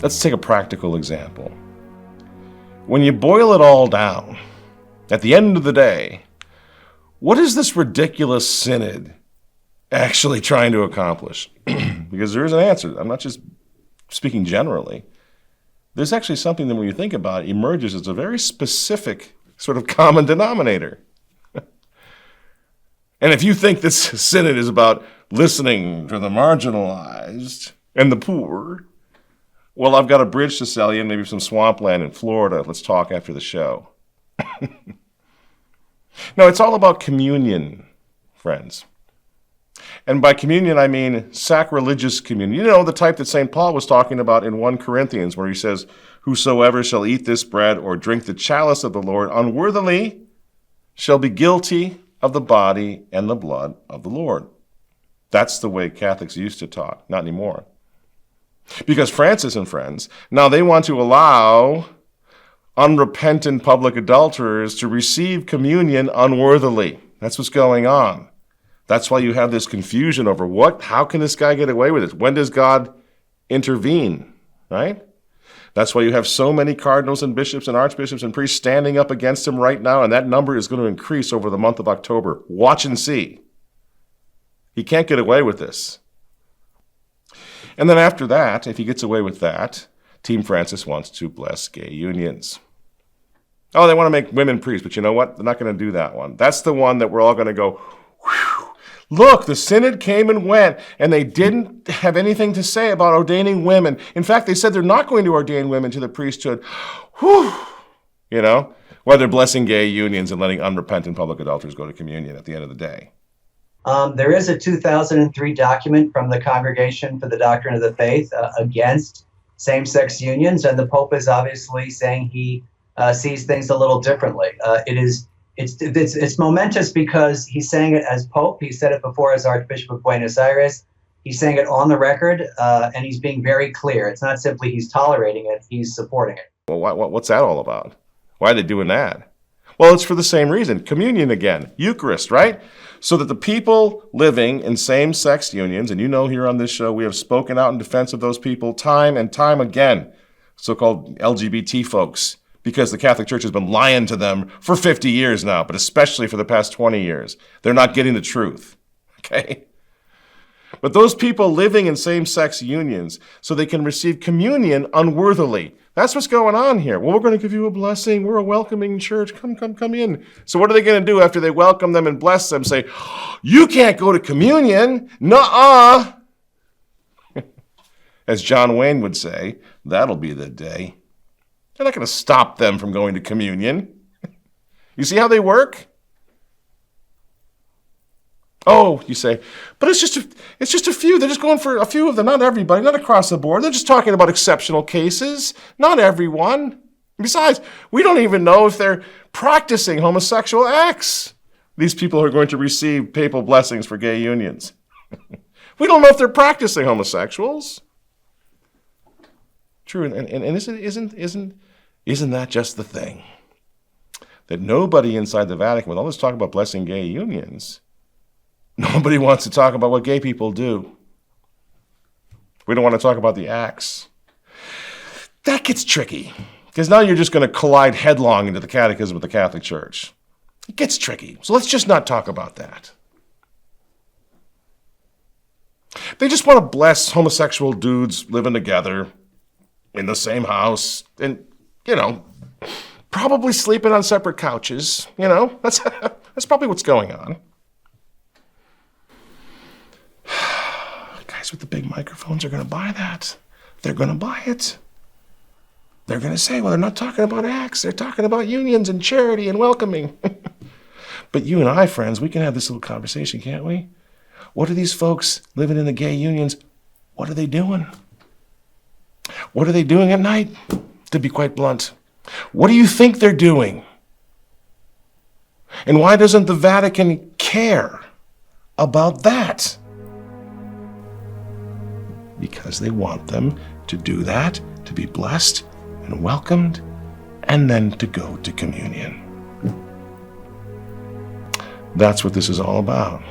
Let's take a practical example. When you boil it all down, at the end of the day, what is this ridiculous synod actually trying to accomplish? Because there is an answer. I'm not just speaking generally. There's actually something that when you think about it, emerges as a very specific sort of common denominator. And if you think this synod is about listening to the marginalized and the poor, well, I've got a bridge to sell you and maybe some swampland in Florida. Let's talk after the show. No, it's all about communion, friends. And by communion, I mean sacrilegious communion. You know, the type that St. Paul was talking about in 1 Corinthians, where he says, "Whosoever shall eat this bread or drink the chalice of the Lord unworthily shall be guilty of the body and the blood of the Lord." That's the way Catholics used to talk, not anymore. Because Francis and friends, now they want to allow unrepentant public adulterers to receive communion unworthily. That's what's going on. That's why you have this confusion over how can this guy get away with it? When does God intervene, right? That's why you have so many cardinals and bishops and archbishops and priests standing up against him right now, and that number is going to increase over the month of October. Watch and see. He can't get away with this. And then after that, if he gets away with that, Team Francis wants to bless gay unions. Oh, they want to make women priests, but you know what? They're not going to do that one. That's the one that we're all going to go, whew. Look, the synod came and went, and they didn't have anything to say about ordaining women. In fact, they said they're not going to ordain women to the priesthood. Whew. You know, while they're blessing gay unions and letting unrepentant public adulterers go to communion at the end of the day. There is a 2003 document from the Congregation for the Doctrine of the Faith against same-sex unions, and the Pope is obviously saying he sees things a little differently. It's momentous because he's saying it as Pope. He said it before as Archbishop of Buenos Aires. He's saying it on the record, and he's being very clear. It's not simply he's tolerating it, he's supporting it. Well, what's that all about? Why are they doing that? Well, it's for the same reason. Communion again, Eucharist, right? So that the people living in same-sex unions, and you know here on this show we have spoken out in defense of those people time and time again, so-called LGBT folks, because the Catholic Church has been lying to them for 50 years now, but especially for the past 20 years. They're not getting the truth, okay? But those people living in same-sex unions so they can receive communion unworthily. That's what's going on here. Well, we're going to give you a blessing. We're a welcoming church. Come in. So what are they going to do after they welcome them and bless them? Say, you can't go to communion. Nuh-uh. As John Wayne would say, that'll be the day. They're not going to stop them from going to communion. You see how they work? Oh, you say, but it's just a few. They're just going for a few of them, not everybody, not across the board. They're just talking about exceptional cases, not everyone. Besides, we don't even know if they're practicing homosexual acts. These people are going to receive papal blessings for gay unions. We don't know if they're practicing homosexuals. True, and isn't that just the thing? That nobody inside the Vatican, with all this talk about blessing gay unions, nobody wants to talk about what gay people do. We don't want to talk about the acts. That gets tricky, because now you're just going to collide headlong into the catechism of the Catholic Church. It gets tricky, so let's just not talk about that. They just want to bless homosexual dudes living together in the same house and, probably sleeping on separate couches. That's probably what's going on. Guys with the big microphones are going to buy that. They're going to buy it. They're going to say, well, they're not talking about acts. They're talking about unions and charity and welcoming. But you and I, friends, we can have this little conversation, can't we? What are these folks living in the gay unions? What are they doing? What are they doing at night? To be quite blunt. What do you think they're doing? And why doesn't the Vatican care about that? Because they want them to do that, to be blessed and welcomed, and then to go to communion. That's what this is all about.